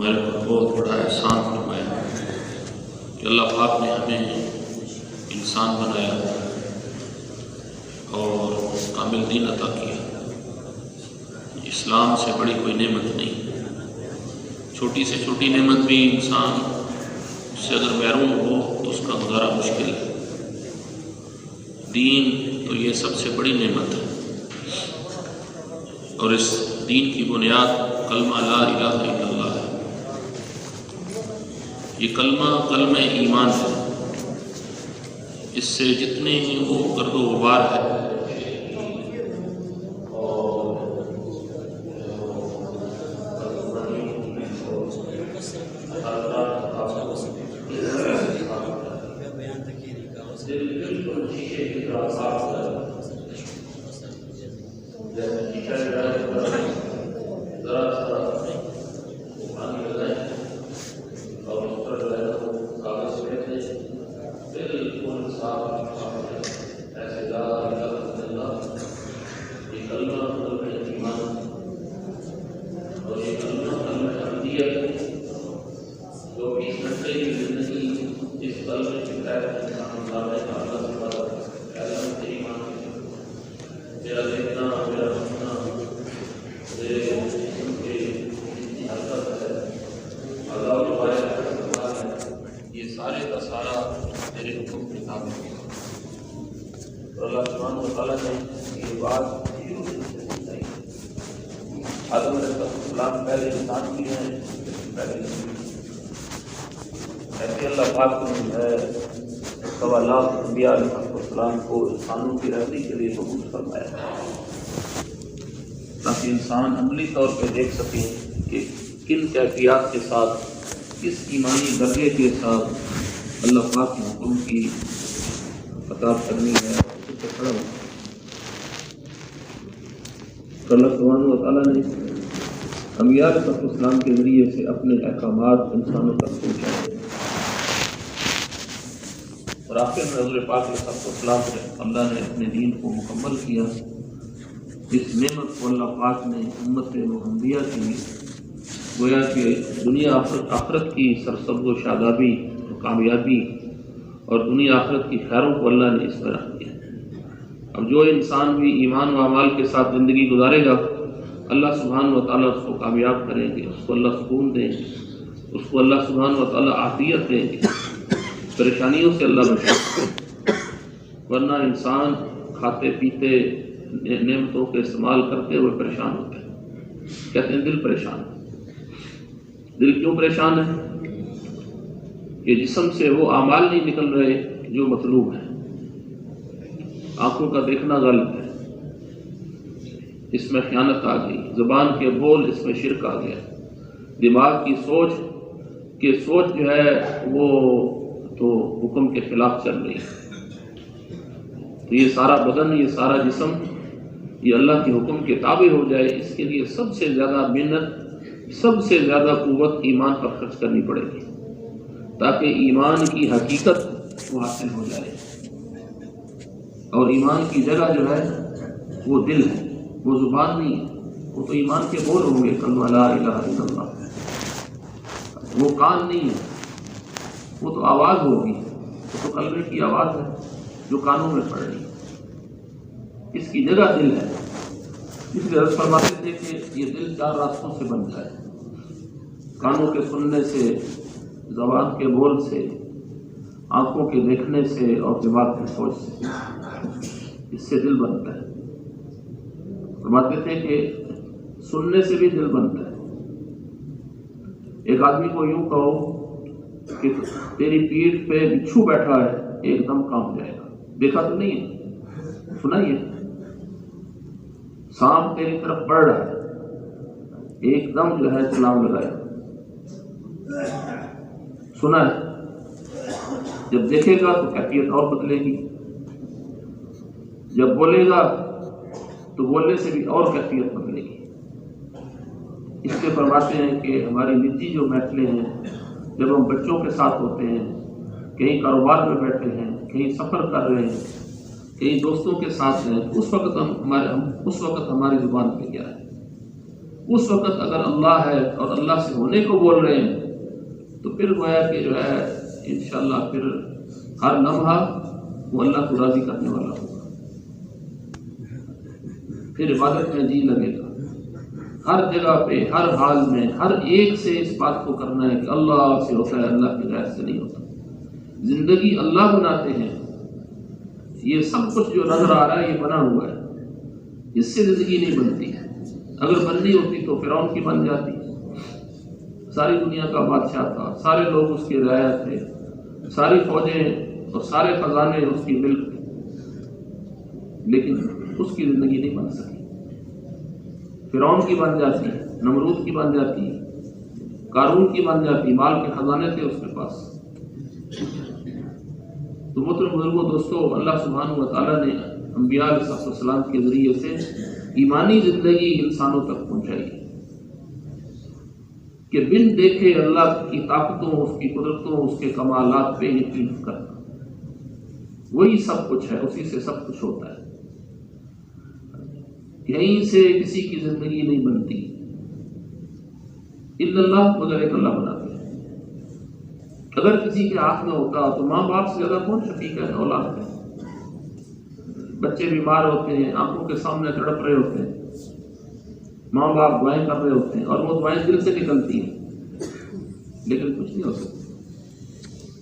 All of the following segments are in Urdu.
ہمارے پر بہت بڑا احسان فرمایا کہ اللہ پاک نے ہمیں انسان بنایا اور کامل دین عطا کیا۔ اسلام سے بڑی کوئی نعمت نہیں، چھوٹی سے چھوٹی نعمت بھی انسان اس سے اگر محروم ہو تو اس کا گزارا مشکل ہے۔ دین تو یہ سب سے بڑی نعمت ہے، اور اس دین کی بنیاد کلمہ لا الہ الا اللہ ہے۔ یہ کلمہ ایمان ہے، اس سے جتنے وہ گرد و غبار ہے آدم علیہ السلام پہلے انسان بھی ہیں، ایسے اللہ پاک نے 1.25 لاکھ انبیاء علیہ السلام کو انسانوں کی رہنی کے لیے مبعوث فرمایا، تاکہ انسان عملی طور پہ دیکھ سکے کہ کن کیفیات کے ساتھ، کس ایمانی درجے کے ساتھ اللہ پاک کے حکم کی اطاعت کرنی ہے، اس سے کھڑا ہو۔ اللہ سبحانہ و تعالیٰ نے انبیاء علیہ السلام کے ذریعے سے اپنے احکامات انسانوں تک پہنچائے، اور آخر میں حضور پاک علیہ السلام سے اللہ نے اپنے دین کو مکمل کیا۔ اس نعمت کو اللہ پاک نے امت محمدیہ کی گویا کہ دنیا آخرت کی سرسبز و شادابی و کامیابی اور دنیا آخرت کی خیروں کو اللہ نے اس طرح کیا۔ اب جو انسان بھی ایمان و اعمال کے ساتھ زندگی گزارے گا، اللہ سبحانہ و تعالیٰ اس کو کامیاب کریں گے، اس کو اللہ سکون دیں گے، اس کو اللہ سبحانہ و تعالیٰ عافیت دیں گے، پریشانیوں سے اللہ بچائے۔ ورنہ انسان کھاتے پیتے نعمتوں کے استعمال کرتے ہوئے پریشان ہوتا ہے۔ کہتے ہیں دل پریشان ہے۔ دل کیوں پریشان ہے؟ کہ جسم سے وہ اعمال نہیں نکل رہے جو مطلوب ہیں۔ آنکھوں کا دیکھنا غلط ہے، اس میں خیانت آ گئی، زبان کے بول اس میں شرک آ گیا، دماغ کی سوچ جو ہے وہ تو حکم کے خلاف چل رہی ہے۔ تو یہ سارا بدن، یہ سارا جسم، یہ اللہ کے حکم کے تابع ہو جائے، اس کے لیے سب سے زیادہ محنت، سب سے زیادہ قوت ایمان پر خرچ کرنی پڑے گی، تاکہ ایمان کی حقیقت وہ حاصل ہو جائے۔ اور ایمان کی جگہ جو ہے وہ دل ہے، وہ زبان نہیں ہے۔ وہ تو ایمان کے بول ہوں گے، کلمہ لا الہ الا اللہ، وہ کان نہیں ہے، وہ تو آواز ہوگی، وہ تو کلمے کی آواز ہے جو کانوں میں پڑ رہی ہے۔ اس کی جگہ دل ہے۔ اس لیے حضرت فرماتے تھے کہ یہ دل 4 راستوں سے بنتا ہے، کانوں کے سننے سے، زبان کے بول سے، آنکھوں کے دیکھنے سے، اور دماغ کی سوچ سے۔ اس سے دل بنتا ہے۔ فرماتے تھے کہ سننے سے بھی دل بنتا ہے۔ ایک آدمی کو یوں کہو کہ تیری پیٹھ پہ بچھو بیٹھا ہے، ایک دم کانپ جائے گا۔ دیکھا تو نہیں ہے، سنا ہی ہے۔ سانپ تیری طرف بڑھ رہا ہے، ایک دم جو ہے چھلانگ لگائے گا، سنا ہے۔ جب دیکھے گا تو کیفیت اور بدلے گی، جب بولے گا تو بولنے سے بھی اور کیفیت بدلے گی۔ اس کے فرماتے ہیں کہ ہماری نجی جو محفلیں ہیں، جب ہم بچوں کے ساتھ ہوتے ہیں، کہیں کاروبار میں بیٹھے ہیں، کہیں سفر کر رہے ہیں، کہیں دوستوں کے ساتھ ہیں، اس وقت ہماری زبان پہ کیا ہے؟ اس وقت اگر اللہ ہے اور اللہ سے ہونے کو بول رہے ہیں تو پھر گویا کہ جو ہے انشاءاللہ پھر ہر لمحہ وہ اللہ کو راضی کرنے والا ہوگا، پھر عبادت میں جی لگے گا، ہر جگہ پہ ہر حال میں ہر ایک سے اس بات کو کرنا ہے کہ اللہ سے ہوتا ہے، اللہ کے غیر سے نہیں ہوتا۔ زندگی اللہ بناتے ہیں، یہ سب کچھ جو نظر آ رہا ہے یہ بنا ہوا ہے، اس سے زندگی نہیں بنتی ہے۔ اگر بننی ہوتی تو فرعون کی بن جاتی، ساری دنیا کا بادشاہ تھا، سارے لوگ اس کے رعایا تھے، ساری فوجیں اور سارے خزانے اس کی ملک تھے، لیکن اس کی زندگی نہیں بن سکی۔ فرعون کی بن جاتی، نمرود کی بن جاتی، قارون کی بن جاتی، مال کے خزانے تھے اس کے پاس۔ تو محترم بزرگوں دوستو، اللہ سبحانہ و تعالیٰ نے انبیاء علیہ السلام کے ذریعے سے ایمانی زندگی انسانوں تک پہنچائی کہ بن دیکھے اللہ کی طاقتوں، اس کی قدرتوں، اس کے کمالات پہ یقین کرنا، وہی سب کچھ ہے، اسی سے سب کچھ ہوتا ہے، یہیں سے کسی کی زندگی نہیں بنتی الا اللہ، مگر ایک اللہ بناتے ہیں۔ اگر کسی کے ہاتھ میں ہوتا تو ماں باپ سے زیادہ کون شفیق ہے اولاد میں؟ بچے بیمار ہوتے ہیں، آنکھوں کے سامنے تڑپ رہے ہوتے ہیں، ماں باپ دعائیں کر رہے ہوتے ہیں اور وہ دعائیں دل سے نکلتی ہیں، لیکن کچھ نہیں ہو سکتا۔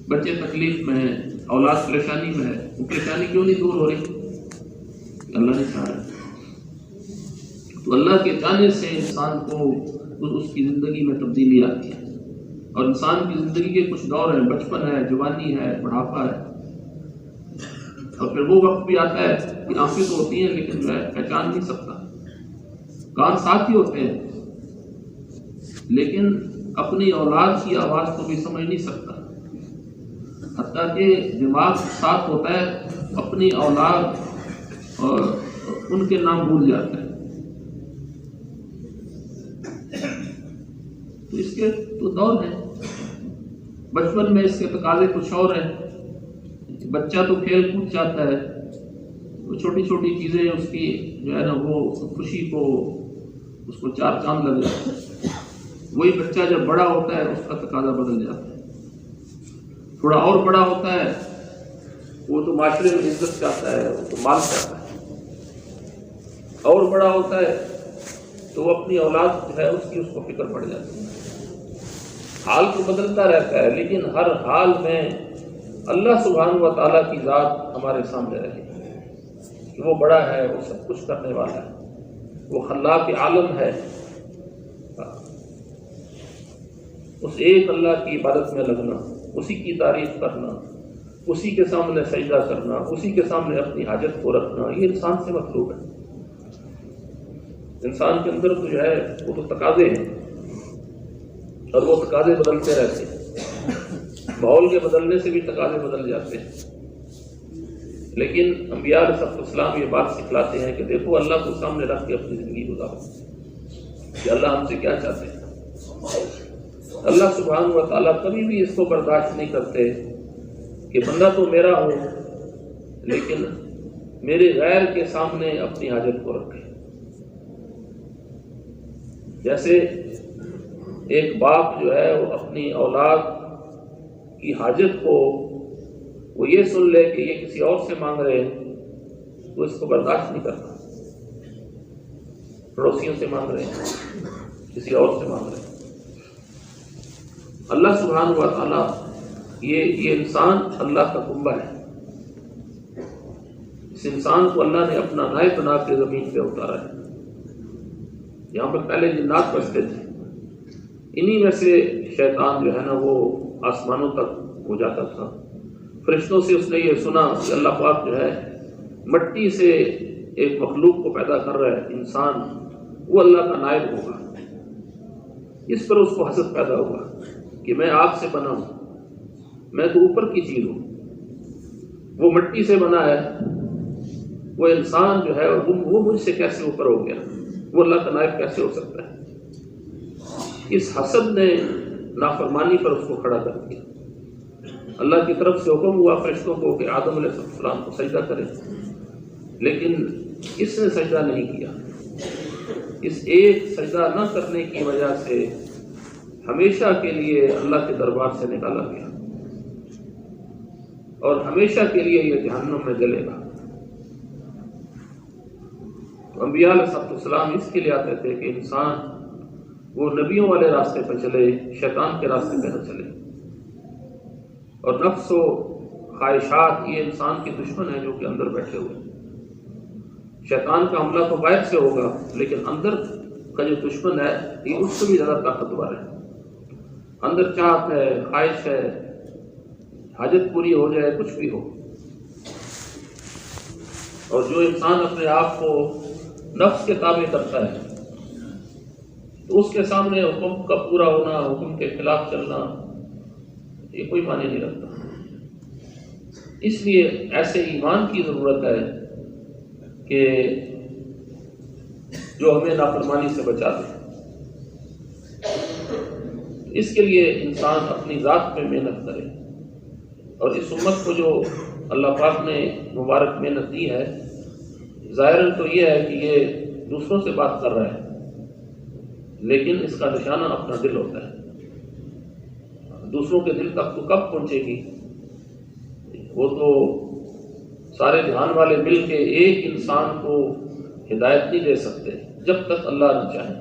بچے تکلیف میں ہیں، اولاد پریشانی میں ہے، وہ پریشانی کیوں نہیں دور ہو رہی؟ اللہ نے چاہا ہے۔ تو اللہ کے چاہنے سے انسان کو اس کی زندگی میں تبدیلی آتی ہے، اور انسان کی زندگی کے کچھ دور ہیں، بچپن ہے، جوانی ہے، بڑھاپا ہے، اور پھر وہ وقت بھی آتا ہے کہ آنکھیں تو ہوتی ہیں لیکن میں پہچان نہیں سکتا، کان ساتھ ہی ہوتے ہیں لیکن اپنی اولاد کی آواز کو بھی سمجھ نہیں سکتا، حتیٰ کہ دماغ ساتھ ہوتا ہے، اپنی اولاد اور ان کے نام بھول جاتا ہے۔ تو اس کے تو دور ہیں، بچپن میں اس کے تقاضے کچھ اور ہیں، بچہ تو کھیل کود چاہتا ہے، وہ چھوٹی چھوٹی چیزیں اس کی جو ہے نا وہ خوشی کو اس کو چار چاند لگ جاتا ہے۔ وہی بچہ جب بڑا ہوتا ہے اس کا تقاضا بدل جاتا ہے، تھوڑا اور بڑا ہوتا ہے وہ تو معاشرے میں عزت چاہتا ہے، وہ تو مال چاہتا ہے، اور بڑا ہوتا ہے تو وہ اپنی اولاد جو ہے اس کی اس کو فکر پڑ جاتی ہے۔ حال تو بدلتا رہتا ہے لیکن ہر حال میں اللہ سبحانہ و تعالیٰ کی ذات ہمارے سامنے رہے کہ وہ بڑا ہے، وہ سب کچھ کرنے والا ہے، وہ خلاق عالم ہے۔ اس ایک اللہ کی عبادت میں لگنا، اسی کی تعریف کرنا، اسی کے سامنے سجدہ کرنا، اسی کے سامنے اپنی حاجت کو رکھنا، یہ انسان سے مطلوب ہے۔ انسان کے اندر تو جو ہے وہ تو تقاضے ہیں، اور وہ تقاضے بدلتے رہتے ہیں، ماحول کے بدلنے سے بھی تقاضے بدل جاتے ہیں، لیکن انبیاء علیہ السلام یہ بات سکھلاتے ہیں کہ دیکھو اللہ کو سامنے رکھ کے اپنی زندگی گزارو کہ اللہ ہم سے کیا چاہتے ہیں۔ اللہ سبحانہ و تعالیٰ کبھی بھی اس کو برداشت نہیں کرتے کہ بندہ تو میرا ہو لیکن میرے غیر کے سامنے اپنی حاجت کو رکھے۔ جیسے ایک باپ جو ہے وہ اپنی اولاد کی حاجت کو وہ یہ سن لے کہ یہ کسی اور سے مانگ رہے ہیں، وہ اس کو برداشت نہیں کرتا، پڑوسیوں سے مانگ رہے ہیں، کسی اور سے مانگ رہے ہیں۔ اللہ سبحانہ و تعالیٰ یہ انسان اللہ کا کنبہ ہے، اس انسان کو اللہ نے اپنا نائب بنا کے زمین پہ اتارا ہے۔ یہاں پر پہلے جنات بستے تھے، انہی میں سے شیطان جو ہے نا وہ آسمانوں تک ہو جاتا تھا۔ فرشتوں سے اس نے یہ سنا کہ اللہ پاک جو ہے مٹی سے ایک مخلوق کو پیدا کر رہا ہے، انسان، وہ اللہ کا نائب ہوگا۔ اس پر اس کو حسد پیدا ہوا کہ میں آگ سے بنا ہوں، میں تو اوپر کی چیز ہوں، وہ مٹی سے بنا ہے، وہ انسان جو ہے وہ مجھ سے کیسے اوپر ہو گیا، وہ اللہ کا نائب کیسے ہو سکتا ہے۔ اس حسد نے نافرمانی پر اس کو کھڑا کر دیا۔ اللہ کی طرف سے حکم ہوا فرشتوں کو کہ آدم علیہ السلام کو سجدہ کریں، لیکن اس نے سجدہ نہیں کیا۔ اس ایک سجدہ نہ کرنے کی وجہ سے ہمیشہ کے لیے اللہ کے دربار سے نکالا گیا اور ہمیشہ کے لیے یہ جہنم میں جلے گا۔ تو انبیاء علیہ السلام اس کے لیے آتے تھے کہ انسان وہ نبیوں والے راستے پہ چلے، شیطان کے راستے پہ نہ چلے۔ اور نفس و خواہشات یہ انسان کے دشمن ہیں جو کہ اندر بیٹھے ہوئے ہیں۔ شیطان کا حملہ تو باہر سے ہوگا، لیکن اندر کا جو دشمن ہے یہ اس سے بھی زیادہ طاقتور ہے۔ اندر چاہت ہے، خواہش ہے، حاجت پوری ہو جائے، کچھ بھی ہو۔ اور جو انسان اپنے آپ کو نفس کے تابع کرتا ہے تو اس کے سامنے حکم کا پورا ہونا، حکم کے خلاف چلنا یہ کوئی معنی نہیں رکھتا۔ اس لیے ایسے ایمان کی ضرورت ہے کہ جو ہمیں نافرمانی سے بچا دے۔ اس کے لیے انسان اپنی ذات پہ محنت کرے، اور اس امت کو جو اللہ پاک نے مبارک محنت دی ہے، ظاہر تو یہ ہے کہ یہ دوسروں سے بات کر رہا ہے، لیکن اس کا نشانہ اپنا دل ہوتا ہے۔ دوسروں کے دل تک تو کب پہنچے گی؟ وہ تو سارے جہان والے مل کے ایک انسان کو ہدایت نہیں دے سکتے جب تک اللہ نہ چاہے۔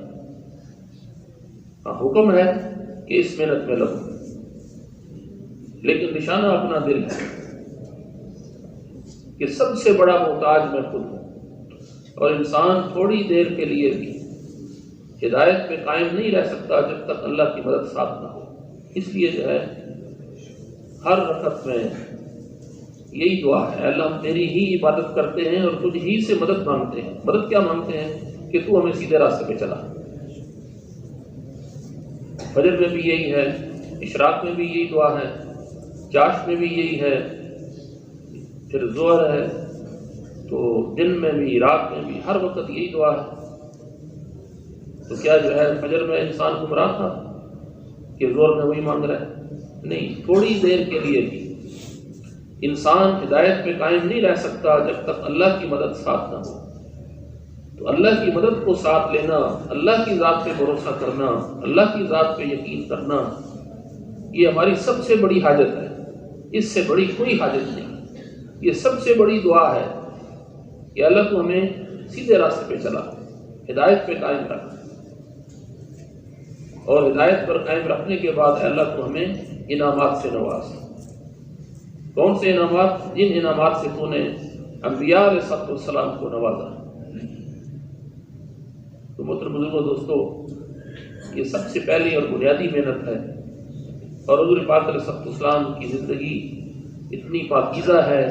حکم ہے کہ اس محنت میں لگو، لیکن نشانہ اپنا دل ہے کہ سب سے بڑا محتاج میں خود ہوں، اور انسان تھوڑی دیر کے لیے بھی ہدایت پہ قائم نہیں رہ سکتا جب تک اللہ کی مدد ساتھ نہ ہو۔ اس لیے جو ہے ہر رکعت میں یہی دعا ہے، اللہ ہم تیری ہی عبادت کرتے ہیں اور تجھ ہی سے مدد مانگتے ہیں۔ مدد کیا مانگتے ہیں؟ کہ تو ہمیں سیدھے راستے پہ چلا۔ فجر میں بھی یہی ہے، اشراق میں بھی یہی دعا ہے، چاشت میں بھی یہی ہے، پھر ظہر ہے، تو دن میں بھی، رات میں بھی، ہر وقت یہی دعا ہے۔ تو کیا جو ہے فجر میں انسان گمراہ تھا کہ ظہر میں وہی مانگ رہا ہے؟ نہیں، تھوڑی دیر کے لیے بھی انسان ہدایت پہ قائم نہیں رہ سکتا جب تک اللہ کی مدد ساتھ نہ ہو۔ تو اللہ کی مدد کو ساتھ لینا، اللہ کی ذات پہ بھروسہ کرنا، اللہ کی ذات پہ یقین کرنا، یہ ہماری سب سے بڑی حاجت ہے۔ اس سے بڑی کوئی حاجت نہیں۔ یہ سب سے بڑی دعا ہے کہ اللہ تو ہمیں سیدھے راستے پہ چلا، ہدایت پہ قائم رکھ، اور ہدایت پر قائم رکھنے کے بعد اللہ تو ہمیں انعامات سے نواز۔ کون سے انعامات؟ جن انعامات سے تو نے انبیاء علیہ السلام کو نوازا۔ تو محترم بزرگوں، دوستو، یہ سب سے پہلی اور بنیادی محنت ہے، اور حضور پاک علیہ السلام کی زندگی اتنی پاکیزہ ہے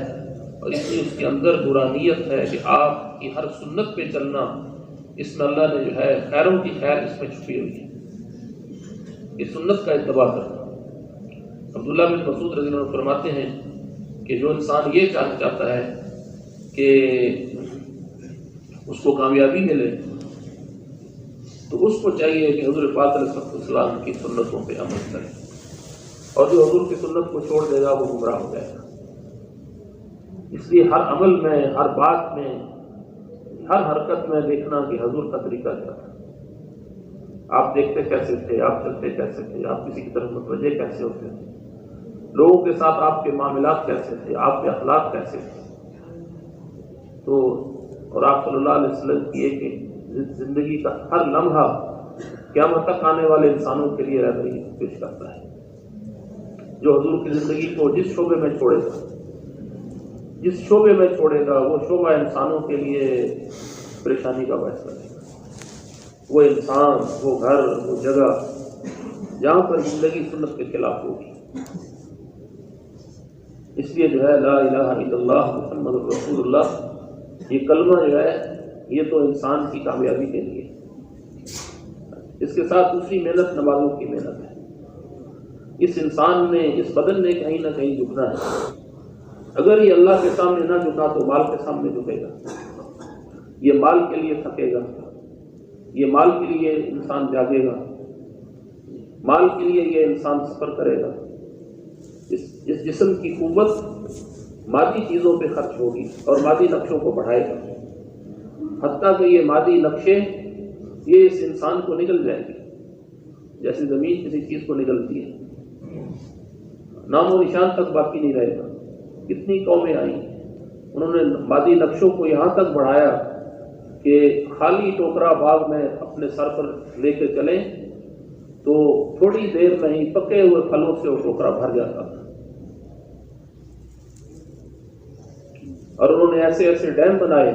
اور اتنی اس کے اندر نورانیت ہے کہ آپ کی ہر سنت پہ چلنا، اس میں اللہ نے جو ہے خیروں کی خیر اس میں چھپی ہوئی ہے۔ اس سنت کا اتباع کرنا۔ عبداللہ بن مسعود رضی اللہ عنہ فرماتے ہیں کہ جو انسان یہ چاہتا ہے کہ اس کو کامیابی ملے، تو اس کو چاہیے کہ حضور پاک علیہ السلام کی سنتوں پہ عمل کرے، اور جو حضور کی سنت کو چھوڑ دے گا وہ گمراہ ہو جائے گا۔ اس لیے ہر عمل میں، ہر بات میں، ہر حرکت میں دیکھنا کہ حضور کا طریقہ کیا تھا۔ آپ دیکھتے کیسے تھے، آپ چلتے کیسے تھے، آپ کسی کی طرف متوجہ کیسے ہوتے تھے، لوگوں کے ساتھ آپ کے معاملات کیسے تھے، آپ کے اخلاق کیسے تھے۔ تو اور آپ صلی اللہ علیہ وسلم کی ایک زندگی کا ہر لمحہ قیامت تک آنے والے انسانوں کے لیے رہنمائی پیش کرتا ہے۔ جو حضور کی زندگی کو جس شعبے میں چھوڑے گا، جس شعبے میں چھوڑے گا، وہ شعبہ انسانوں کے لیے پریشانی کا باعث بنے گا۔ وہ انسان، وہ گھر، وہ جگہ جہاں پر زندگی سنت کے خلاف ہوگی۔ اس لیے جو ہے لا الہ الا اللہ محمد رسول اللہ، یہ کلمہ جو ہے یہ تو انسان کی کامیابی کے لیے۔ اس کے ساتھ دوسری محنت نمازوں کی محنت ہے۔ اس انسان نے، اس بدن نے کہیں نہ کہیں جھکنا ہے۔ اگر یہ اللہ کے سامنے نہ جھکا تو مال کے سامنے جھکے گا، یہ مال کے لیے تھکے گا، یہ مال کے لیے انسان جاگے گا، مال کے لیے یہ انسان سفر کرے گا۔ اس جسم کی قوت مادی چیزوں پہ خرچ ہوگی اور مادی نقشوں کو بڑھائے گا، حتیٰ کہ یہ مادی نقشے یہ اس انسان کو نگل جائے گی جیسے زمین کسی چیز کو نگلتی ہے، نام و نشان تک باقی نہیں رہے گا۔ کتنی قومیں آئیں، انہوں نے مادی نقشوں کو یہاں تک بڑھایا کہ خالی ٹوکرا باغ میں اپنے سر پر لے کے چلیں تو تھوڑی دیر میں ہی پکے ہوئے پھلوں سے وہ ٹوکرا بھر جاتا تھا، اور انہوں نے ایسے ایسے ڈیم بنائے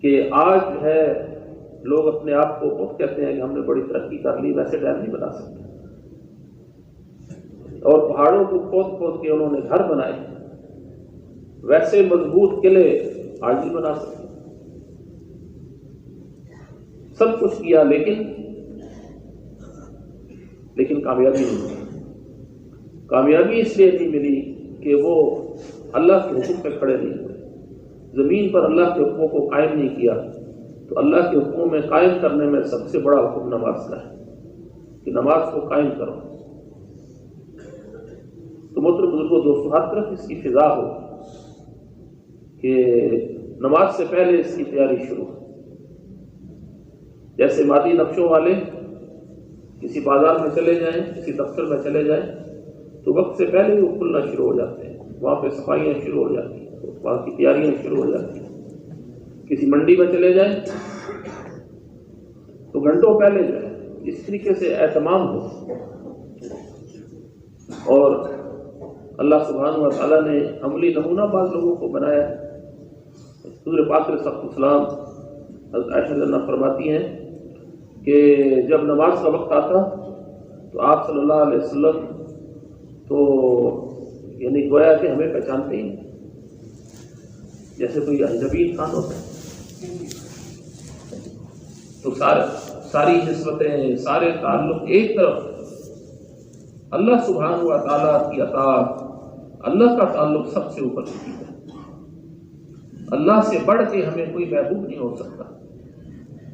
کہ آج جو ہے لوگ اپنے آپ کو خود کہتے ہیں کہ ہم نے بڑی ترقی کر لی، ویسے ڈیم نہیں بنا سکتے، اور پہاڑوں کو کھود کھود کے انہوں نے گھر بنائے، ویسے مضبوط قلعے آج نہیں بنا سکتے۔ سب کچھ کیا لیکن کامیابی نہیں ملی۔ کامیابی اس لیے نہیں ملی کہ وہ اللہ کے حکم پہ کھڑے نہیں ہوئے، زمین پر اللہ کے حکموں کو قائم نہیں کیا۔ تو اللہ کے حکموں میں قائم کرنے میں سب سے بڑا حکم نماز کا ہے کہ نماز کو قائم کرو۔ تو محترم بزرگوں دوستوں، ہر طرف اس کی فضا ہو کہ نماز سے پہلے اس کی تیاری شروع ہو۔ جیسے مادی نقشوں والے کسی بازار میں چلے جائیں، کسی دفتر میں چلے جائیں تو وقت سے پہلے ہی وہ کھلنا شروع ہو جاتے ہیں، وہاں پہ صفائیاں شروع ہو جاتی ہیں، وہاں کی تیاریاں شروع ہو جاتی ہیں۔ کسی منڈی میں چلے جائیں تو گھنٹوں پہلے جو ہے اس طریقے سے اہتمام ہو، اور اللہ سبحانہ و تعالیٰ نے عملی نمونہ بعض لوگوں کو بنایا۔ حضور پاک علیہ السلام حضرت عائشہ رضی اللہ عنہا فرماتی ہیں کہ جب نماز کا وقت آتا تو آپ صلی اللہ علیہ وسلم تو یعنی گویا کہ ہمیں پہچانتے ہی نہیں، جیسے کوئی اجنبی انسان ہوتا ہے۔ تو ساری نسبتیں، سارے تعلق ایک طرف، اللہ سبحانہ و تعالیٰ کی اطاعت، اللہ کا تعلق سب سے اوپر کی چیز ہے۔ اللہ سے بڑھ کے ہمیں کوئی محبوب نہیں ہو سکتا،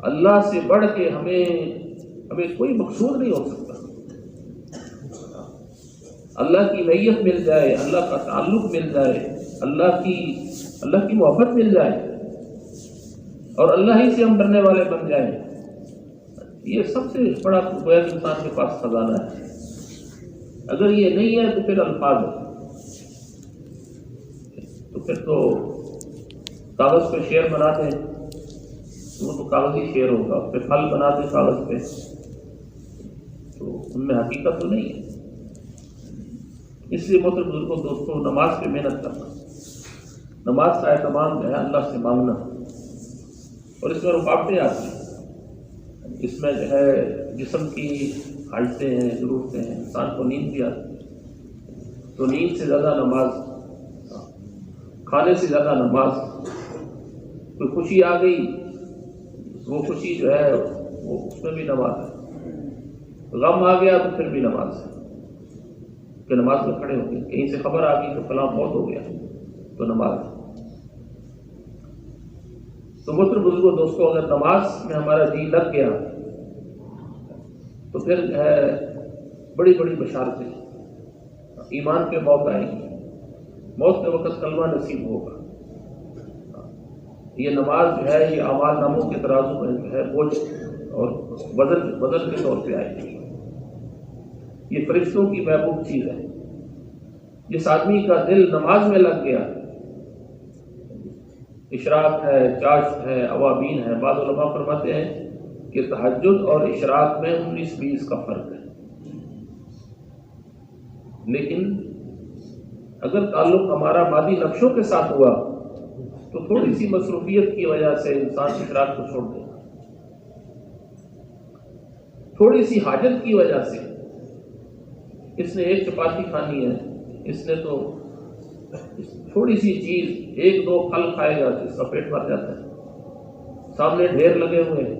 اللہ سے بڑھ کے ہمیں کوئی مقصود نہیں ہو سکتا۔ اللہ کی معیت مل جائے، اللہ کا تعلق مل جائے، اللہ کی محبت مل جائے، اور اللہ ہی سے ہم ڈرنے والے بن جائیں، یہ سب سے بڑا گویا انسان کے پاس خزانہ ہے۔ اگر یہ نہیں ہے تو پھر الفاظ ہے، تو پھر تو کاغذ پہ شعر بنا دیں وہ تو کاغذی شعر ہوگا، پھر پھل بنا دیں کاغذ پہ تو ان میں حقیقت تو نہیں ہے۔ اس لیے محترم بزرگوں دوستوں، نماز پہ محنت کرنا، نماز کا اہتمام جو ہے اللہ سے مانگنا، اور اس میں رکاوٹیں آتی ہیں، اس میں جو ہے جسم کی حاجتیں ہیں، ضرورتیں ہیں، انسان کو نیند بھی آتی ہے، تو نیند سے زیادہ نماز، کھانے سے زیادہ نماز، کوئی خوشی آ گئی وہ خوشی جو ہے وہ اس میں بھی نماز ہے، غم آ گیا تو پھر بھی نماز ہے کہ نماز میں کھڑے ہو گئے، کہیں سے خبر آ گئی تو فلاں موت ہو گیا تو نماز ہے۔ تو محترم بزرگوں دوستوں، اگر نماز میں ہمارا جی لگ گیا تو پھر جو ہے بڑی بڑی بشارتیں، ایمان پہ موت آئے گی، موت کے وقت کلمہ نصیب ہوگا، یہ نماز جو ہے یہ اعمال ناموں کے ترازو میں جو ہے بوجھ اور وزن کے طور پہ آئے گی، یہ فرشتوں کی محبوب چیز ہے۔ جس آدمی کا دل نماز میں لگ گیا، اشراق ہے، چاشت ہے، اوابین ہے، بعض علماء فرماتے ہیں کہ تہجد اور اشراق میں 19-20 کا فرق ہے، لیکن اگر تعلق ہمارا مادی نقشوں کے ساتھ ہوا تو تھوڑی سی مصروفیت کی وجہ سے انسان اشراق کو چھوڑ دے گا، تھوڑی سی حاجت کی وجہ سے، اس نے ایک چپاتی کھانی ہے، اس نے تو تھوڑی سی چیز 1-2 پھل کھائے گا تو اس کا پیٹ بھر جاتا ہے، سامنے ڈھیر لگے ہوئے ہیں،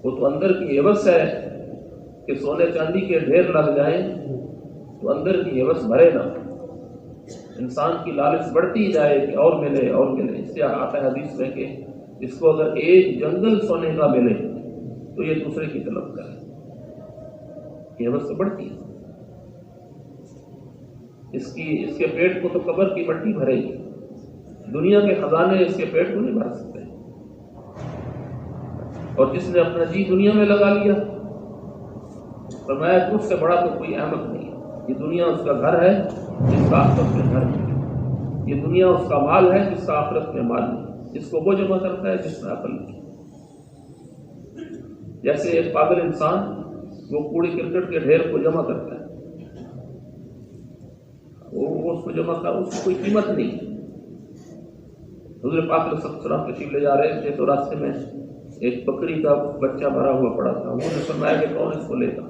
وہ تو اندر کی حوث ہے کہ سونے چاندی کے ڈھیر لگ جائیں تو اندر کی حوث بھرے نہ، انسان کی لالچ بڑھتی جائے کہ اور ملے اور ملے۔ اس سے آتا ہے حدیث میں کہ اس کو اگر ایک جنگل سونے کا ملے تو یہ دوسرے کی طلب کرے، یہ حوث تو بڑھتی ہے، اس کے پیٹ کو تو قبر کی مٹی بھرے گی، دنیا کے خزانے اس کے پیٹ کو نہیں بھر سکتے، اور جس نے اپنا جی دنیا میں لگا لیا، فرمایا کہ اس سے بڑا تو کوئی احمق نہیں ہے۔ یہ دنیا اس کا گھر ہے جس کا آخرت میں گھر نہیں، یہ دنیا اس کا مال ہے جس کا آخرت میں مال نہیں، جس کو وہ جمع کرتا ہے جس میں عقل نہیں۔ جیسے ایک پاگل انسان وہ کوڑے کرکٹ کے ڈھیر کو جمع کرتا ہے، وہ اس کو جمع کر، اس کی کوئی قیمت نہیں۔ حضور پاک علیہ السلام تشریف لے جا رہے تھے تو راستے میں ایک بکری کا بچہ مرا ہوا پڑا تھا، انہوں نے فرمایا کہ کون اس کو لے گا؟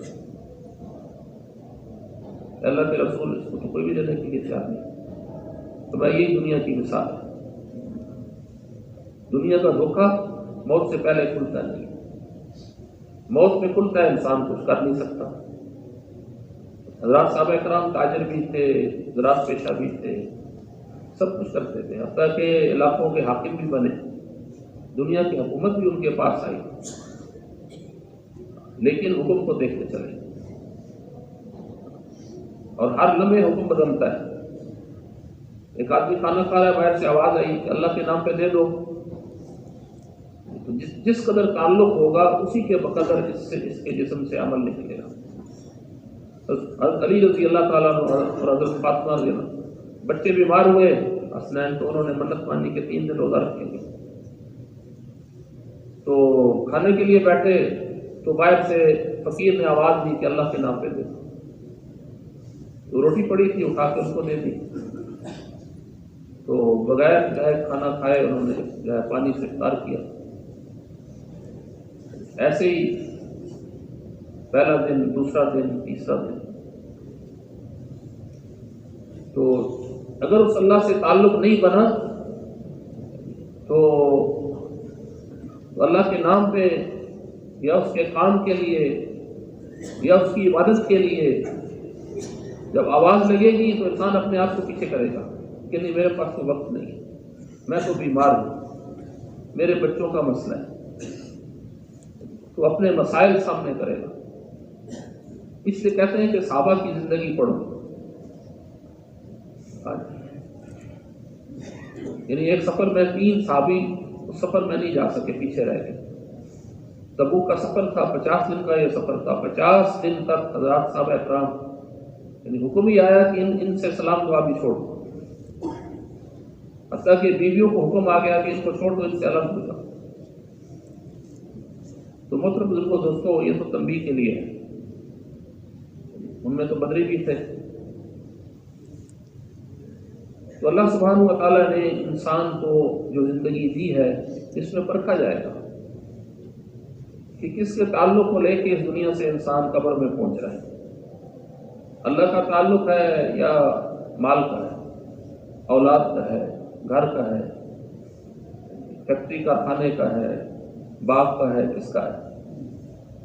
اللہ کے رسول اس کو تو کوئی بھی دینے کے لیے تیار نہیں۔ تو بھائی یہی دنیا کی مثال ہے۔ دنیا کا دھوکہ موت سے پہلے کھلتا نہیں، موت میں کھلتا ہے، انسان کچھ کر نہیں سکتا۔ حضرات صحابہ کرام تاجر بھی تھے، زراعت پیشہ بھی تھے، سب کچھ کرتے تھے، حتیٰ کہ علاقوں کے حاکم بھی بنے، دنیا کی حکومت بھی ان کے پاس آئی، لیکن حکم کو دیکھتے چلے، اور ہر لمحے حکم بدلتا ہے۔ ایک آدمی کھانا کھا رہا ہے، باہر سے آواز آئی کہ اللہ کے نام پہ دے دو، تو جس قدر تعلق ہوگا اسی کے بقدر اس کے جسم سے عمل نکلے گا۔ حضرت علی رضی اللہ تعالیٰ عنہ اور حضرت فاطمہ رضی اللہ، بچے بیمار ہوئے حسنین، تو انہوں نے منت مانی کہ 3 دن روزہ رکھیں گے۔ تو کھانے کے لیے بیٹھے تو باہر سے فقیر نے آواز دی کہ اللہ کے نام پہ دے دو، تو روٹی پڑی تھی اٹھا کے ان کو دے دی، تو بغیر کھانا کھائے انہوں نے پانی سے افطار کیا۔ ایسے ہی پہلا دن، دوسرا دن، تیسرا دن، تو اگر اس اللہ سے تعلق نہیں بنا تو اللہ کے نام پہ یا اس کے کام کے لیے یا اس کی عبادت کے لیے جب آواز لگے گی تو انسان اپنے آپ کو پیچھے کرے گا کہ نہیں میرے پاس تو وقت نہیں، میں تو بیمار ہوں، میرے بچوں کا مسئلہ ہے، تو اپنے مسائل سامنے کرے گا۔ اس لیے کہتے ہیں کہ صحابہ کی زندگی پڑھو، یعنی ایک سفر میں 3 صحابی اس سفر میں نہیں جا سکے، پیچھے رہ گئے۔ تبوک کا سفر تھا، 50 دن کا یہ سفر تھا، 50 دن تک حضرات صحابہ اکرام، یعنی حکم ہی آیا کہ ان سے سلام دعا بھی چھوڑ دو، حتیٰ کہ بیویوں کو حکم آ گیا کہ ان کو چھوڑ دو، ان سے الگ ہو جاؤ۔ تو محترم بزرگوں، دوستوں، یہ تو تنبیہ کے لیے ہے، ان میں تو بدری بھی تھے۔ تو اللہ سبحانہ و تعالیٰ نے انسان کو جو زندگی دی ہے اس میں پرکھا جائے گا کہ کس کے تعلق کو لے کے اس دنیا سے انسان قبر میں پہنچ رہا ہے۔ اللہ کا تعلق ہے یا مال کا ہے، اولاد کا ہے، گھر کا ہے، فیکٹری کا، کھانے کا ہے، باغ کا ہے، کس کا ہے؟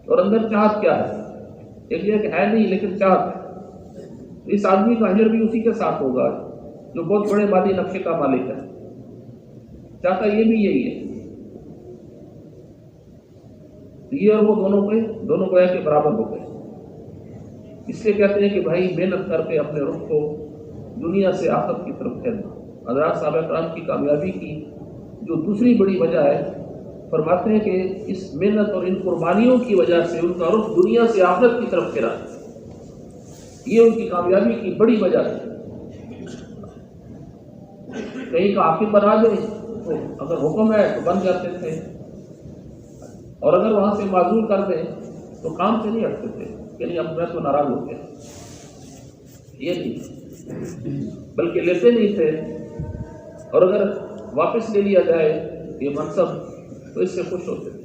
اور اندر چاہت کیا ہے؟ ایک یہ کہ ہے نہیں لیکن چاہت ہے۔ اس آدمی کا اجر بھی اسی کے ساتھ ہوگا جو بہت بڑے مادی نقشے کا مالک ہے، چاہتا یہ بھی یہی ہے۔ یہ اور وہ دونوں گویا کے برابر ہو گئے۔ اس لیے کہتے ہیں کہ بھائی محنت کر کے اپنے رخ کو دنیا سے آخرت کی طرف پھیرنا۔ حضرات صحابہ کرام کی کامیابی کی جو دوسری بڑی وجہ ہے، فرماتے ہیں کہ اس محنت اور ان قربانیوں کی وجہ سے ان کا رخ دنیا سے آخرت کی طرف پھیرا، یہ ان کی کامیابی کی بڑی وجہ ہے۔ کہیں کا حاکم بنا دیں تو اگر حکم ہے تو بن جاتے تھے، اور اگر وہاں سے معزول کر دیں تو کام سے نہیں ہٹتے تھے کہ نہیں اب میں تو ناراض ہو گیا، یہ نہیں، بلکہ لیتے نہیں تھے، اور اگر واپس لے لیا جائے یہ منصب تو اس سے خوش ہوتے تھے۔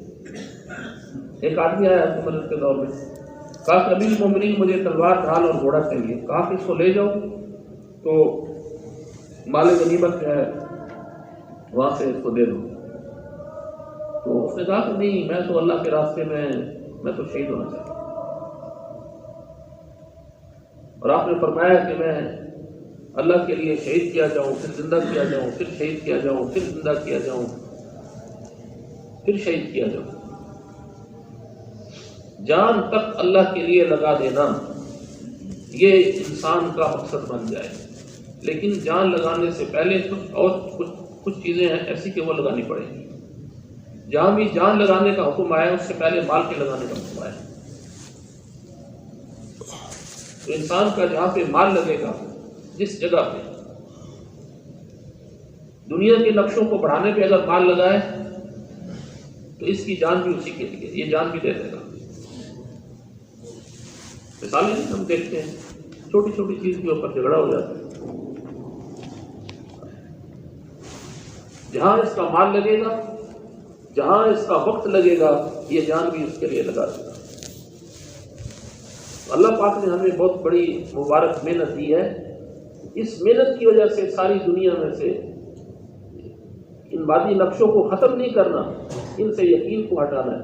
ایک آدمی آیا حکومت کے دور میں، کہا کہ امیر المومنین مجھے تلوار، ڈھال اور گھوڑا چاہیے، کہا کہ اس کو لے جاؤ تو مال غنیمت جو ہے وہاں سے اس کو دے دو۔ تو اس نے کہا کہ نہیں، میں تو اللہ کے راستے میں تو شہید ہونا چاہتا ہوں۔ اور آپ نے فرمایا کہ میں اللہ کے لیے شہید کیا جاؤں، پھر زندہ کیا جاؤں، پھر شہید کیا جاؤں، پھر زندہ کیا جاؤں، پھر شہید کیا جاؤں۔ جان تک اللہ کے لیے لگا دینا یہ انسان کا مقصد بن جائے، لیکن جان لگانے سے پہلے کچھ چیزیں ہیں ایسی کہ وہ لگانی پڑیں گی۔ جہاں بھی جان لگانے کا حکم آیا اس سے پہلے مال کے لگانے کا حکم آیا. تو انسان کا جہاں پہ مال لگے گا، جس جگہ پہ دنیا کے نقشوں کو بڑھانے پہ اگر مال لگائے تو اس کی جان بھی اسی کے لیے، یہ جان بھی دے دے گا. مثالیں ہم دیکھتے ہیں، چھوٹی چھوٹی چیز کے اوپر جھگڑا ہو جاتا ہے. جہاں اس کا مال لگے گا، جہاں اس کا وقت لگے گا، یہ جان بھی اس کے لیے لگا دے گا. اللہ پاک نے ہمیں بہت بڑی مبارک محنت دی ہے. اس محنت کی وجہ سے ساری دنیا میں سے ان مادی نقشوں کو ختم نہیں کرنا، ان سے یقین کو ہٹانا ہے.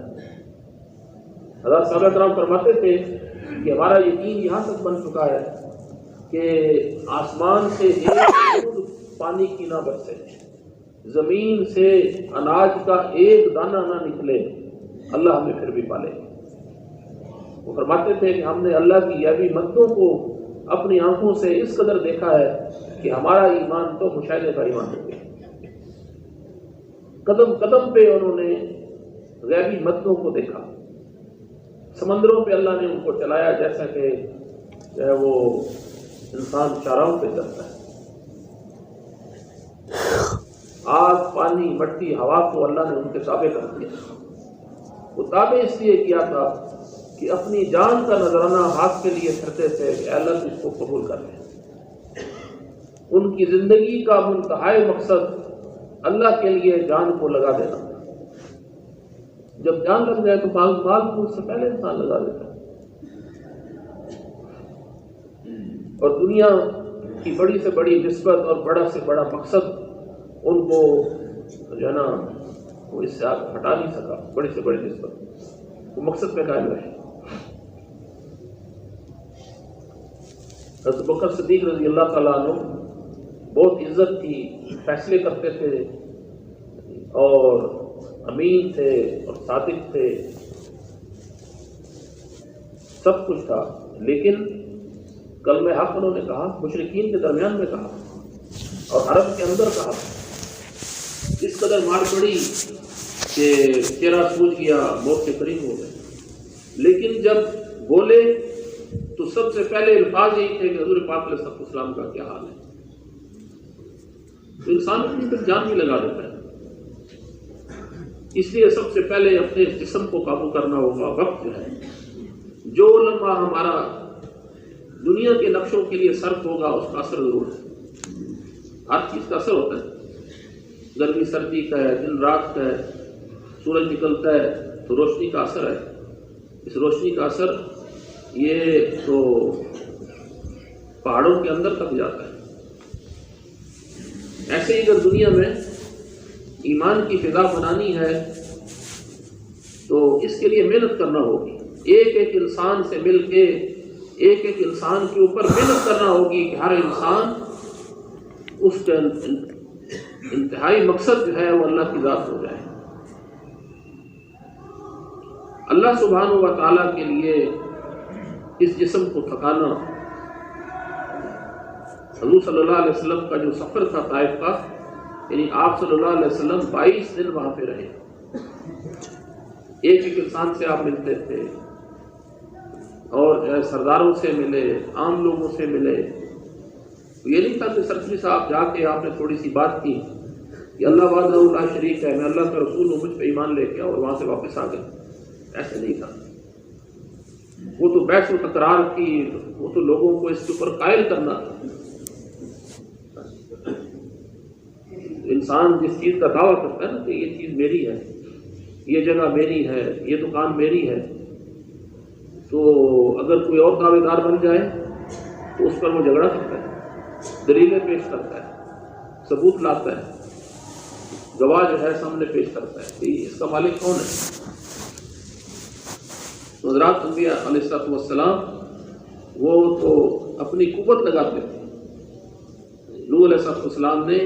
حضرت صحابہ کرام فرماتے تھے کہ ہمارا یقین یہاں تک بن چکا ہے کہ آسمان سے ایک بوند پانی کی نہ برسے، زمین سے اناج کا ایک دانہ نہ نکلے، اللہ ہمیں پھر بھی پالے. وہ فرماتے تھے کہ ہم نے اللہ کی غیبی مددوں کو اپنی آنکھوں سے اس قدر دیکھا ہے کہ ہمارا ایمان تو مشاہدے کا ایمان ہو گیا. قدم قدم پہ انہوں نے غیبی مددوں کو دیکھا. سمندروں پہ اللہ نے ان کو چلایا جیسا کہ جو ہے وہ انسان چاراہوں پہ چلتا ہے. آگ، پانی، مٹی، ہوا کو اللہ نے ان کے تابع کر دیا. وہ تابع اس لیے کیا تھا کہ اپنی جان کا نذرانہ ہاتھ کے لیے کرتے تھے کہ اللہ تو اس کو قبول کر لے. ان کی زندگی کا منتہائی مقصد اللہ کے لیے جان کو لگا دینا. جب جان لگ جائے تو مال کو اس سے پہلے انسان لگا دیتا ہے. اور دنیا کی بڑی سے بڑی نسبت اور بڑا سے بڑا مقصد ان کو جو ہے نا وہ اس سے ہٹا نہیں سکا. بڑی سے بڑی نسبت وہ مقصد پہ قائم رہے. حضرت بکر صدیق رضی اللہ تعالیٰ عنہ بہت عزت تھی، فیصلے کرتے تھے اور امین تھے اور صادق تھے، سب کچھ تھا. لیکن کلمہ حق انہوں نے کہا، مشرکین کے درمیان میں کہا اور عرب کے اندر کہا. اس قدر مار پڑی کہ چہرہ سوج گیا، موت کے قریب ہو گئے. لیکن جب بولے تو سب سے پہلے الفاظ یہی تھے کہ حضور پاک علیہ السلام کا کیا حال ہے. تو انسان اپنی پھر جان بھی لگا دیتا ہے. اس لیے سب سے پہلے اپنے جسم کو قابو کرنا ہوگا. وقت جو ہے، جو لمحہ ہمارا دنیا کے نقشوں کے لیے صرف ہوگا اس کا اثر ضرور ہے. ہر چیز کا اثر ہوتا ہے، گرمی سردی کا ہے، دن رات کا ہے، سورج نکلتا ہے تو روشنی کا اثر ہے. اس روشنی کا اثر یہ تو پہاڑوں کے اندر تک جاتا ہے. ایسے ہی اگر دنیا میں ایمان کی فضا بنانی ہے تو اس کے لیے محنت کرنا ہوگی. ایک ایک انسان سے مل کے ایک ایک انسان کے اوپر محنت کرنا ہوگی کہ ہر انسان اس کا انتہائی مقصد جو ہے وہ اللہ کی ذات ہو جائے. اللہ سبحانہ و تعالیٰ کے لیے اس جسم کو تھکانا. حضور صلی اللہ علیہ وسلم کا جو سفر تھا طائف کا، یعنی آپ صلی اللہ علیہ وسلم 22 دن وہاں پہ رہے. ایک ایک انسان سے آپ ملتے تھے اور جو ہے سرداروں سے ملے، عام لوگوں سے ملے. یہ نہیں تھا کہ سرکری صاحب جا کے آپ نے تھوڑی سی بات کی کہ اللہ وحدہ لا شریک ہے، میں اللہ کا رسول ہوں، مجھ پہ ایمان لے کے اور وہاں سے واپس آ گئے. ایسے نہیں تھا. وہ تو بحث و تکرار کی، وہ تو لوگوں کو اس کے اوپر قائل کرنا تھا. انسان جس چیز کا دعویٰ کرتا ہے نا کہ یہ چیز میری ہے، یہ جگہ میری ہے، یہ دکان میری ہے، تو اگر کوئی اور دعوے دار بن جائے تو اس پر وہ جھگڑا کرتا ہے، دلیلیں پیش کرتا ہے، ثبوت لاتا ہے، گواہ جو ہے سامنے پیش کرتا ہے کہ اس کا مالک کون ہے. حضرات انبیاء علیہ السلام وہ تو اپنی قوت لگاتے تھے. نوح علیہ السلام نے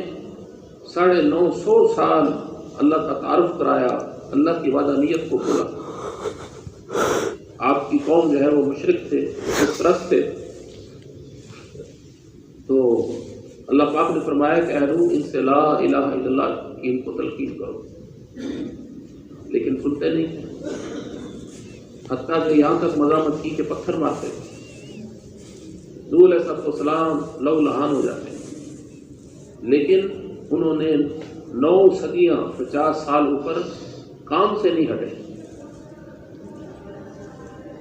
950 سال اللہ کا تعارف کرایا، اللہ کی وحدانیت کو کھولا. آپ کی قوم جو ہے وہ مشرک تھے، بت پرست تھے. تو اللہ پاک نے فرمایا کہ اے نوح ان سے لا الہ الا اللہ کی ان کو تلقین کرو. لیکن سنتے نہیں تھے، حتیٰ کہ یہاں تک مزاحمت کی کہ پتھر مارتے تھے، حضور علیہ السلام لو لہان ہو جاتے ہیں، لیکن انہوں نے 9 صدیاں 50 سال اوپر کام سے نہیں ہٹے۔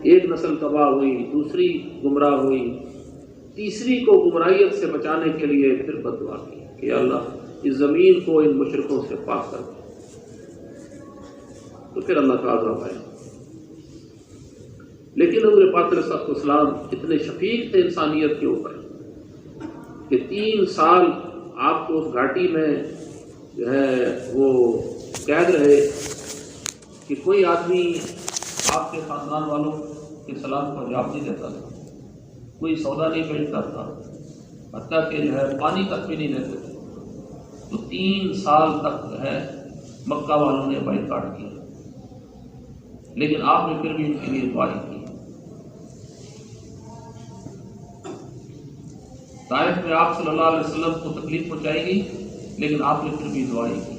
ایک نسل تباہ ہوئی، دوسری گمراہ ہوئی، تیسری کو گمراہیت سے بچانے کے لیے پھر بد دعا کی کہ یا اللہ اس زمین کو ان مشرکوں سے پاک کر دے، تو پھر اللہ کا عذاب آیا۔ لیکن حضور پاک علیہ السلام اتنے شفیق تھے انسانیت کے اوپر کہ 3 سال آپ کو اس گھاٹی میں جو ہے وہ قید رہے کہ کوئی آدمی آپ کے خاندان والوں کے سلام کو جواب نہیں دیتا تھا، کوئی سودا نہیں بھیجتا تھا، حتیٰ کہ جو ہے پانی تک بھی نہیں دیتے تھے۔ تو 3 سال تک جو ہے مکہ والوں نے بائیکاٹ کیا، لیکن آپ نے پھر بھی ان کے لیے دعا کی۔ طائف میں آپ صلی اللہ علیہ وسلم کو تکلیف پہنچائی گئی، لیکن آپ نے پھر بھی دعائیں کی۔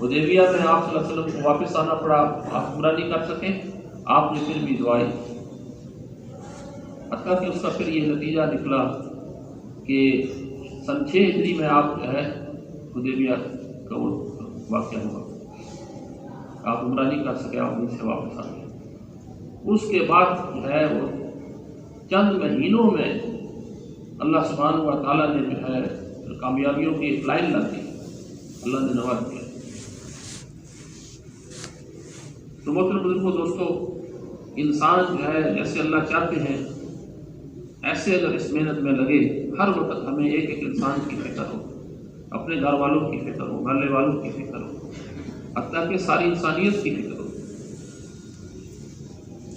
حدیبیہ میں آپ صلی اللہ علیہ وسلم کو واپس آنا پڑا، آپ عمرہ نہیں کر سکے، آپ نے پھر بھی دعائیں کی، حتیٰ کہ اس کا پھر یہ نتیجہ نکلا کہ سن 6 ہجری میں آپ جو ہے حدیبیہ کا وہ واقعہ ہوا، آپ عمرہ نہیں کر سکے، آپ وہیں سے واپس آ گئے۔ اس کے بعد جو ہے وہ چند مہینوں میں اللہ سبحانہ و تعالیٰ نے جو ہے کامیابیوں کی ایک لائن لا دی، اللہ نے نواز دیا۔ تو محترم بزرگوں، دوستو، انسان جو ہے جیسے اللہ چاہتے ہیں ایسے اگر اس محنت میں لگے، ہر وقت ہمیں ایک ایک انسان کی فکر ہو، اپنے گھر والوں کی فکر ہو، محلے والوں کی فکر ہو، حتیٰ کہ ساری انسانیت کی فکر ہو۔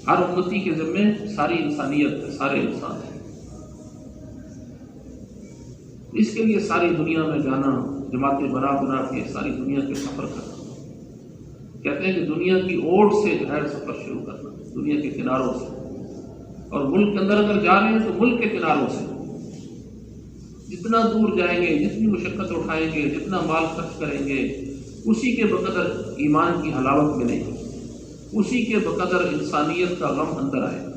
ہر امتی کے ذمے ساری انسانیت، سارے انسان ہیں۔ اس کے لیے ساری دنیا میں جانا، جماعتیں بنا بنا کے ساری دنیا کے سفر کرنا، کہتے ہیں کہ دنیا کی اوٹ سے جو ہے سفر شروع کرنا، دنیا کے کناروں سے، اور ملک کے اندر اگر جا رہے ہیں تو ملک کے کناروں سے، جتنا دور جائیں گے، جتنی مشقت اٹھائیں گے، جتنا مال خرچ کریں گے، اسی کے بقدر ایمان کی حلاوت ملے گی، اسی کے بقدر انسانیت کا غم اندر آئے گا،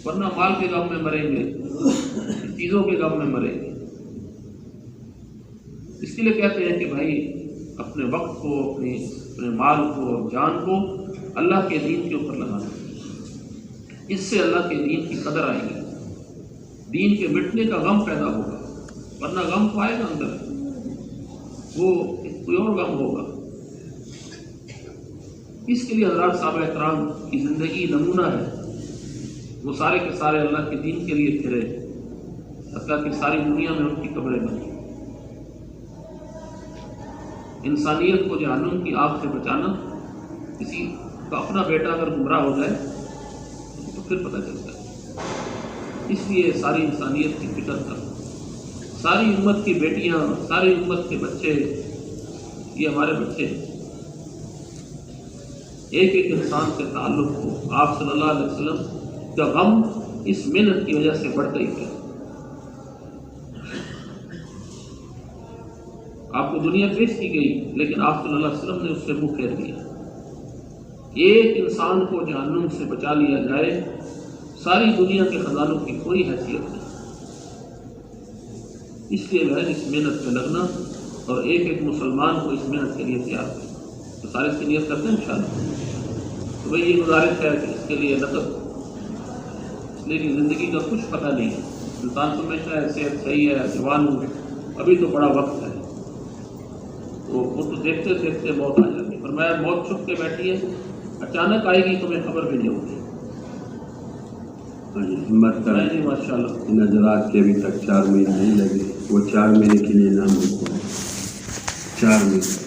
ورنہ مال کے غم میں مریں گے، چیزوں کے غم میں مریں گے۔ اس کے لیے کہتے ہیں کہ بھائی اپنے وقت کو، اپنے مال کو اور جان کو اللہ کے دین کے اوپر لگانا، اس سے اللہ کے دین کی قدر آئے گی، دین کے مٹنے کا غم پیدا ہوگا، ورنہ غم تو آئے گا اندر، وہ کوئی اور غم ہوگا۔ اس کے لیے حضرات صحابہ اکرام کی زندگی نمونہ ہے، وہ سارے کے سارے اللہ کے دین کے لیے پھرے، حتیٰ کہ ساری دنیا میں ان کی قبریں بنی۔ انسانیت کو جہنم کی آگ سے بچانا، کسی کا اپنا بیٹا اگر گمراہ ہو جائے تو پھر پتہ چلتا ہے۔ اس لیے ساری انسانیت کی فکر کر، ساری امت کی بیٹیاں، ساری امت کے بچے، یہ ہمارے بچے ہیں، ایک ایک انسان سے تعلق ہو۔ آپ صلی اللہ علیہ وسلم کا غم اس محنت کی وجہ سے بڑھتا ہی گیا۔ آپ کو دنیا پیش کی گئی، لیکن آپ صلی اللہ علیہ وسلم نے اس سے منہ پھیر دیا۔ ایک انسان کو جہنم سے بچا لیا جائے، ساری دنیا کے خزانوں کی کوئی حیثیت نہیں۔ اس لیے ہے اس محنت میں لگنا، اور ایک ایک مسلمان کو اس محنت کے لیے تیار کرنا۔ تو سارے اس کی نیت کرتے ہیں انشاءاللہ۔ تو بھائی یہ گزارش ہے کہ اس کے لیے نقد، اس لیے کہ زندگی کا کچھ پتہ نہیں ہے، انسان سمجھتا ہے صحت صحیح ہے، جوان ہوں، ابھی تو بڑا وقت ہے، تو وہ تو دیکھتے دیکھتے موت آ جاتی ہے۔ فرمایا موت چھپ کے بیٹھی ہے، اچانک آئے گی، تمہیں خبر بھی نہیں ہوگی۔ ہمت کریں جی ماشاء اللہ۔ ان حضرات کے ابھی تک 4 مہینے نہیں لگے، وہ 4 مہینے کے لیے نام لکھو، 4 مہینے